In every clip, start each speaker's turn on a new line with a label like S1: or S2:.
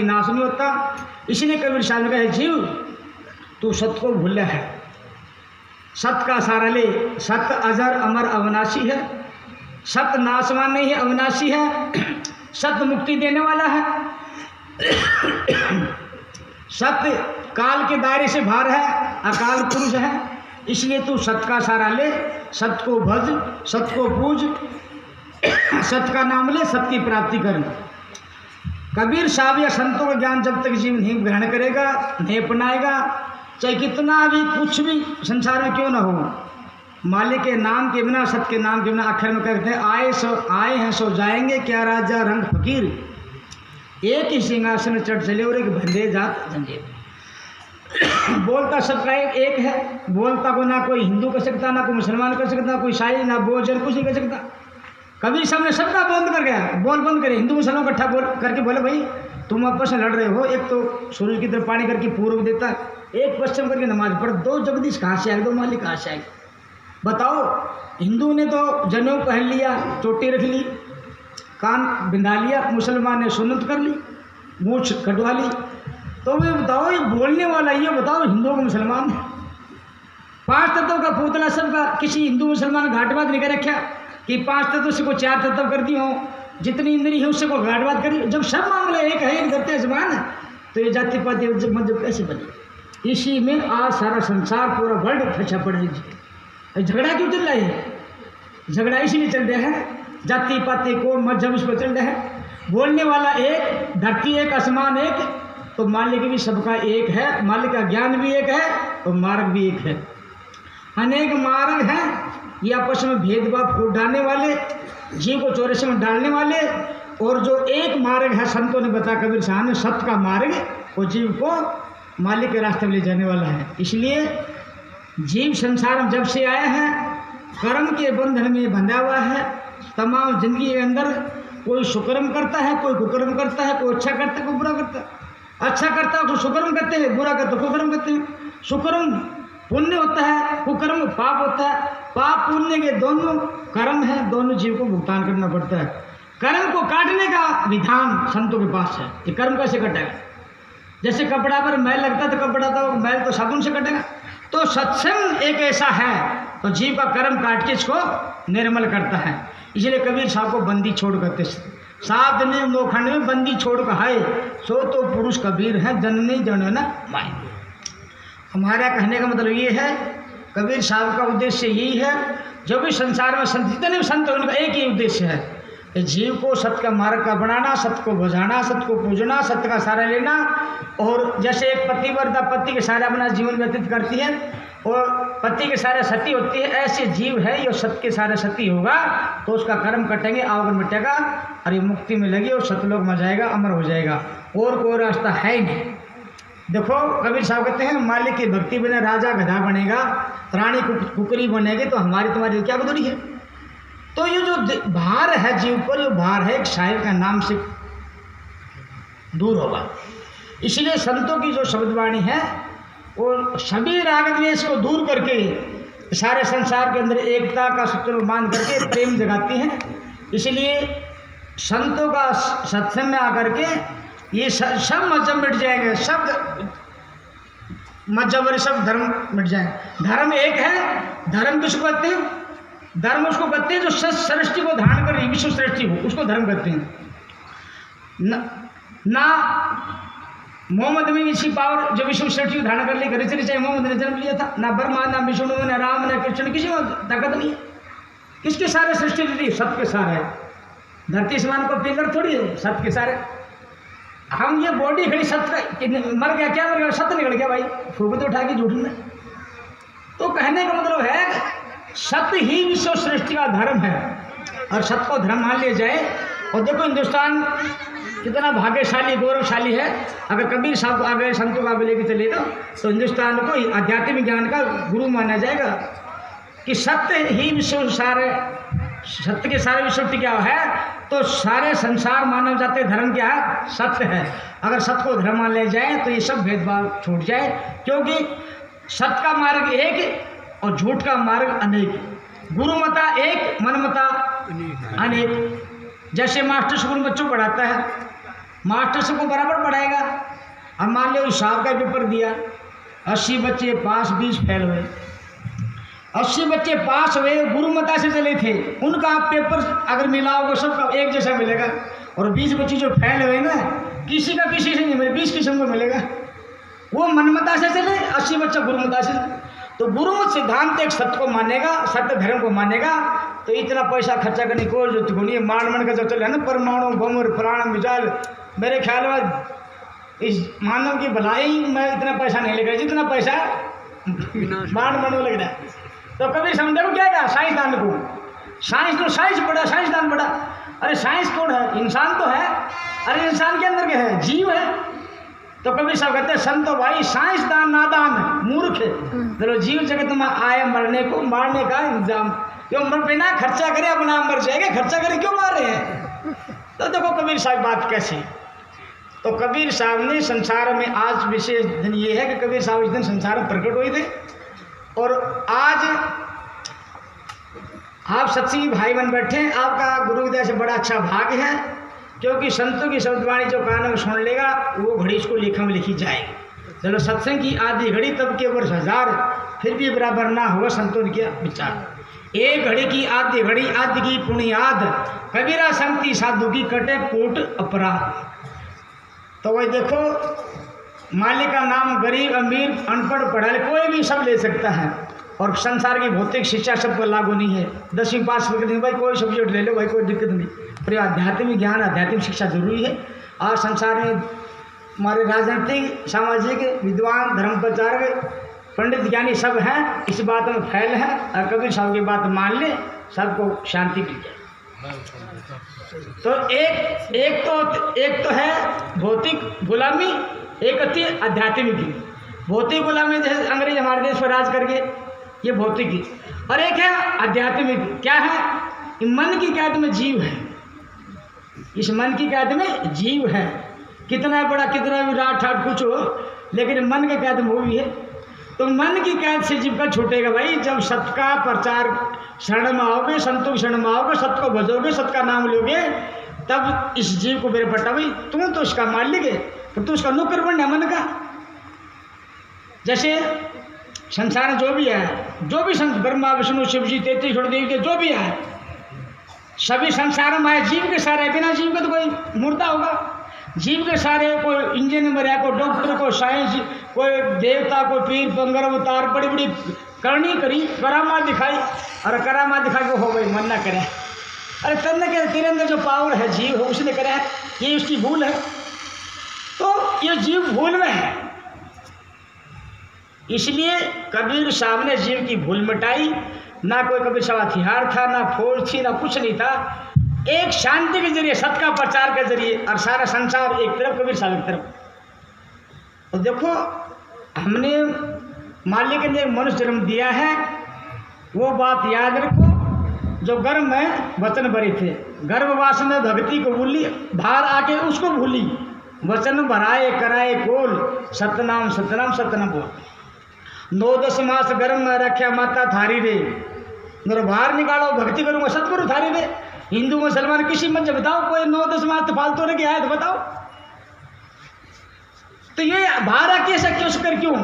S1: नाश नहीं होता। इसलिए कबीर साहब ने कहा जीव तू सत्य को भूल है, सत्य का सहारा ले। सत्य अजर अमर अविनाशी है, सत्य नाशवान नहीं है, अविनाशी है। सत्य मुक्ति देने वाला है, सत्य काल के दायरे से बाहर है, अकाल पुरुष है। इसलिए तू सत्य का सहारा ले, सत्य को भज, सत्य को पूज, सत्य का नाम ले, सत्य की प्राप्ति कर। कबीर साहब या संतों का ज्ञान जब तक जीव नहीं ग्रहण करेगा, नहीं अपनाएगा, चाहे कितना भी कुछ भी संसार में क्यों ना हो, मालिक के नाम के बिना, सत्य के नाम के बिना, आखिर में कहते हैं आए हैं सो जाएंगे, क्या राजा रंग फकीर, एक ही सिंहासन चढ़ चले और एक भंडे जात जंजीर। बोलता सबका एक है, बोलता को ना कोई हिंदू कर सकता, ना कोई मुसलमान कर सकता, कोई शाही, ना बोझर, कुछ नहीं कर सकता। कबीर साहब ने सबका बंद कर गया, बोल बंद करे। हिंदू मुसलमान इकट्ठा बोल करके बोले भाई तुम आपस में लड़ रहे हो, एक तो सूरज की तरफ पानी करके पूर्व देता, एक पश्चिम करके नमाज पढ़, दो जगदीश कहाँ से आए, दो मालिक कहाँ से आए? बताओ। हिंदू ने तो जनेऊ पहन लिया, चोटी रख ली, कान बिंधा लिया, मुसलमान ने सुन्नत कर ली, मूछ कटवा ली। तो वे बताओ ये बोलने वाला, ये बताओ हिंदू को मुसलमान, पांच तत्वों का पुतला सबका, किसी हिंदू मुसलमान घाटवाद नहीं कर रखा कि पांच तत्व से को चार तत्व कर दी हो, जितनी इंद्री है उससे को घाटवाद करी। जब सब मामले एक है, एक धरती आसमान है, तो ये जाति पाति मध्य कैसे बनी? इसी में आज सारा संसार पूरा वर्ल्ड फंसा पड़ा है। झगड़ा क्यों चल रहा है? झगड़ा इसीलिए चल रहा है, जाति पाति को मजहब उस पर चल रहा है। बोलने वाला एक, धरती एक, आसमान एक, तो मालिक भी सबका एक है, मालिक का ज्ञान भी एक है और मार्ग भी एक है। अनेक मार्ग हैं, ये आपस में भेदभाव को डालने वाले, जीव को चौरसे में डालने वाले, और जो एक मार्ग है संतों ने बताया, कबीर साहब ने, सत्य का मार्ग, वो जीव को मालिक के रास्ते में ले जाने वाला है। इसलिए जीव संसार में जब से आया है, कर्म के बंधन में बंधा हुआ है। तमाम जिंदगी के अंदर कोई सुकर्म करता है, कोई कुकर्म करता है, कोई अच्छा करता है, कोई बुरा करता है। अच्छा करता है तो सुकर्म करते हैं, बुरा करते हैं कुकर्म करते हैं। सुकर्म पुण्य होता है, कुकर्म पाप होता है। पाप पुण्य के दोनों कर्म है, दोनों जीव को भुगतान करना पड़ता है। कर्म को काटने का विधान संतों के पास है कि कर्म कैसे कटेगा। जैसे कपड़ा पर मैल लगता है तो कपड़ा तो मैल तो साबुन से कटेगा, तो सत्संग एक ऐसा है तो जीव का कर्म काट के इसको निर्मल करता है। इसलिए कबीर साहब को बंदी छोड़ करते, सात ने नौखंड में बंदी छोड़ कहाए, सो तो पुरुष कबीर है, जननी जनन माई। हमारा कहने का मतलब ये है, कबीर साहब का उद्देश्य यही है, जो भी संसार में संत, जितने भी संत उनका एक ही उद्देश्य है कि जीव को सत्य का मार्ग का बनाना, सत्य को बुझाना, सत्य को पूजना, सत्य का सहारा लेना। और जैसे एक पतिव्रता पति के सहारे अपना जीवन व्यतीत करती है और पति के सहारे सती होती है, ऐसे जीव है ये सत्य के सहारे सती होगा तो उसका कर्म कटेंगे, आवरण मिटेगा और ये मुक्ति मिलेगी और सतलोक में जाएगा, अमर हो जाएगा, और कोई रास्ता है ही नहीं। देखो कबीर साहब कहते हैं, मालिक की भक्ति बिना राजा गधा बनेगा, रानी कुकरी बनेगी, तो हमारी तुम्हारी क्या बदौली है? तो ये जो भार है जीव पर, ये भार है एक शायर का नाम से दूर होगा। इसलिए संतों की जो शब्दवाणी है वो सभी राग द्वेष को दूर करके सारे संसार के अंदर एकता का सूत्र मान करके प्रेम जगाती है। इसलिए संतों का सत्संग में आकर के ये सब मजहब मिट जाएंगे, सब मजहब और सब धर्म मिट जाएंगे। धर्म एक है। धर्म किसको कहते हैं? धर्म उसको कहते हैं जो सृष्टि को धारण कर रही, विश्व सृष्टि हो, उसको धर्म कहते हैं। ना मोहम्मद में इसी पावर जो विश्व सृष्टि को धारण कर ली, घर से चाहे मोहम्मद ने जन्म लिया था, ना ब्रह्मा, ना विष्णु, ना राम, ना कृष्ण, किसी में ताकत नहीं है। किसके सारे सृष्टि दी? सत्य के सारे है। धरती समान को पिलर थोड़ी है, सत्य के सारे। हम ये बॉडी खड़ी सत्य मर गया, क्या मर गया? सत्य निकल गया भाई, फूक तो उठा के झूठ में। तो कहने का मतलब है सत्य ही विश्व सृष्टि का धर्म है और सत्य को धर्म मान लिया जाए। और देखो हिंदुस्तान कितना भाग्यशाली गौरवशाली है। अगर कबीर साहब को आगे संतों का लेके चले तो हिंदुस्तान को आध्यात्मिक ज्ञान का गुरु माना जाएगा कि सत्य ही विश्व सारे, सत्य के सारे विश्व टिका है। तो सारे संसार मानव जाति धर्म क्या है? सत्य है। अगर सत्य को धर्म मान ले जाए तो ये सब भेदभाव छूट जाए, क्योंकि सत्य का मार्ग एक और झूठ का मार्ग अनेक। गुरुमता एक, मनमता अनेक। जैसे मास्टर स्कूल बच्चों को पढ़ाता है, मास्टर सबको बराबर पढ़ाएगा, अब मान लो हिसाब का पेपर दिया, 80 बच्चे पास, 20 फेल हुए। 80 बच्चे पास हुए, गुरुमता से चले थे, उनका आप पेपर अगर मिलाओगे सबका एक जैसा मिलेगा। और 20 बच्चे जो फेल हुए ना, किसी का किसी से नहीं मिले, 20 किस्म को मिलेगा। वो मनमता से चले, 80 बच्चा गुरुमता से चले। तो गुरुमत सिद्धांत एक सत्य को मानेगा, सत्य धर्म को मानेगा, तो इतना पैसा खर्चा करने की कोई जरूरत नहीं है। मान का जो चले है ना, परमाणु बम और प्राण मिसाइल, मेरे ख्याल में इस मानव की भलाई में इतना पैसा नहीं लगेगा जितना पैसा मान मनु लग रहा है। तो कभी समझे को क्या कहा साइंसदान को, साइंस तो साइंस बड़ा, साइंसदान बड़ा। अरे साइंस कौन है? इंसान तो है। अरे इंसान के अंदर क्या है? जीव है। तो कभी सब कहते हैं संतो भाई साइंसदान नादान मूर्ख है। चलो जीव जगत में आए मरने को, मारने का इंतजाम क्यों? मर बिना खर्चा करे अपना मर जाएगा, खर्चा करे क्यों मार रहे हैं? तो देखो कबीर साहब बात कैसी। तो कबीर साहब ने संसार में आज विशेष दिन ये है कि कबीर साहब इस दिन संसार में प्रकट हुए थे। और आज आप सत्संगी भाई बन बैठे हैं, आपका गुरु विद्या से बड़ा अच्छा भाग्य है, क्योंकि संतों की शब्दवाणी जो कान में सुन लेगा वो घड़ी इसको लेखा में लिखी जाएगी। चलो सत्संग की आधी घड़ी तब के वर्ष 1000 फिर भी बराबर ना होगा संतों के विचार। एक घड़ी की आधी घड़ी आदि की पुण्याद, कबीरा संगति साधु की कटे कोट अपराध। तो वही देखो मालिक का नाम गरीब अमीर अनपढ़ पढ़ा कोई भी सब ले सकता है। और संसार की भौतिक शिक्षा सबको लागू नहीं है। 10वीं पास नहीं भाई, कोई सब्जेक्ट ले लो भाई, कोई दिक्कत नहीं। पर आध्यात्मिक ज्ञान आध्यात्मिक शिक्षा जरूरी है। आज संसार में हमारे राजनीतिक सामाजिक विद्वान धर्म प्रचारक पंडित ज्ञानी सब हैं, इस बात में फैल है। और कबीर साहब की बात मान ले सबको शांति मिल जाए। तो एक तो है भौतिक गुलामी, एक होती है आध्यात्मिक। भौतिक गुलामी जैसे अंग्रेज हमारे देश पर राज करके, ये भौतिक की। और एक है आध्यात्मिक। क्या है? मन की कैद में जीव है। इस मन की कैद में जीव है। कितना बड़ा कितना भी राठ ठाठ कुछ हो, लेकिन मन के कैद में वो भी है। तो मन की कैद से जीव का छूटेगा भाई जब सत्य का प्रचार शरण में आओगे, संतों की शरण में आओगे, सत्य को भजोगे, सत्य का नाम लोगे, तब इस जीव को मेरे पट्टा भाई तुम तो इसका मालिक है, तो तू उसका नौकर बनना मन का। जैसे संसार जो भी है, जो भी संत ब्रह्मा विष्णु शिव जी 33 करोड़ देवी के जो भी है, सभी संसार में आए जीव के सारे। बिना जीव के तो कोई मुर्दा होगा। जीव के सारे, कोई इंजीनियर है, कोई डॉक्टर, कोई साइंस, कोई देवता, कोई पीर पंगर अवतार, बड़ी बड़ी करनी करी, करामात दिखाई, और करामात दिखा के हो गई मन ना करे। अरे तन्ने के तेरे अंदर जो पावर है जीव है उसने करे, ये उसकी भूल है। तो ये जीव भूल में है। इसलिए कबीर साहब ने जीव की भूल मिटाई। ना कोई कबीर साहब हथियार था, ना फौज थी, ना कुछ नहीं था। एक शांति के जरिए, सत्य का प्रचार के जरिए, और सारा संसार एक तरफ, कबीर साहब एक तरफ। तो देखो हमने मालिक ने मनुष्य जन्म दिया है, वो बात याद रखो जो गर्भ में वचन भरे थे। गर्भवास में भक्ति को भूली, बाहर आके उसको भूली। वचन भराए कराए कोल, सतनाम सतनाम सतनाम बोल। 9-10 मास गर्भ में रखा माता थारी रे, मेरे बाहर निकालो भक्ति करूँगा सतगुरु थारी रे। हिंदू मुसलमान किसी मत बताओ कोई 9-10 मास तो फालतू रह गया है तो बताओ। तो ये बाहर आके ऐसा क्यों कर, क्यों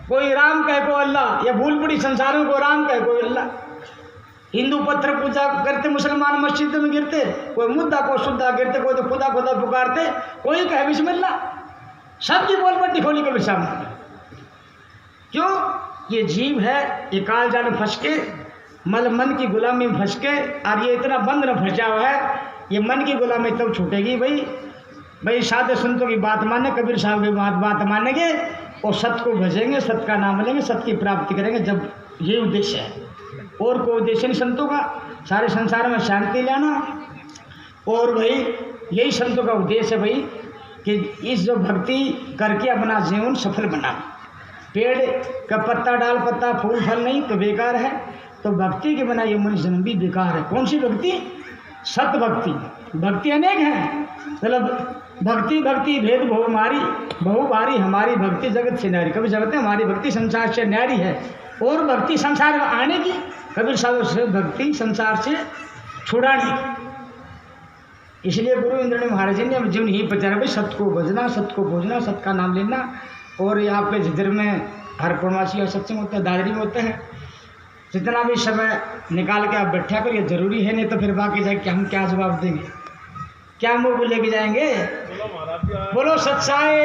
S1: कोई राम कहे को अल्लाह, या भूल पड़ी संसारों को राम कहे को अल्लाह। हिंदू पत्थर पूजा करते, मुसलमान मस्जिद में गिरते, कोई मुद्दा को शुद्धा गिरते, कोई तो खुदा खुदा पुकारते, कोई कहे बिस्मिल्लाह। सबकी बोल पट्टी खोली कबीर साहब ने। क्यों? ये जीव है, ये काल जाल में फंस के, मतलब मन की गुलामी में फंस के, और ये इतना बंद न फंसा हुआ है। ये मन की गुलामी तब छूटेगी भाई साधु संतों की बात माने, कबीर साहब की बात मानेंगे और सत्य को भजेंगे, सत्य का नाम लेंगे, सत्य की प्राप्ति करेंगे। जब ये उद्देश्य है, और कोई उद्देश्य नहीं संतों का, सारे संसार में शांति लाना। और भाई यही संतों का उद्देश्य है भाई, कि इस जो भक्ति करके अपना जीवन सफल बना। पेड़ का पत्ता डाल पत्ता फूल फल नहीं तो बेकार है, तो भक्ति के बिना ये मनुष्य जन्म भी बेकार है। कौन सी भक्ति? सत्य भक्ति। भक्ति अनेक है, मतलब भक्ति भक्ति भेद बहु भारी हमारी भक्ति जगत से न्यारी। कभी जगत में हमारी भक्ति संसार से न्यारी है, और भक्ति संसार में आने की, कबीर साहब से भक्ति संसार से छुड़ाने की। इसलिए गुरु इंद्र ने महाराज जी ने जीवन ही बचा भाई सत्य को भजना, सत्य को भोजना, सत्य का नाम लेना। और यहाँ पे जिधर में हर पूर्णमासी और सत्संग होता है, दादरी में होता है, जितना भी समय निकाल के आप बैठा करो, ये जरूरी है, नहीं तो फिर बाकी जाके हम क्या जवाब देंगे, क्या मुँह लेके जाएंगे। बोलो सच्चाई।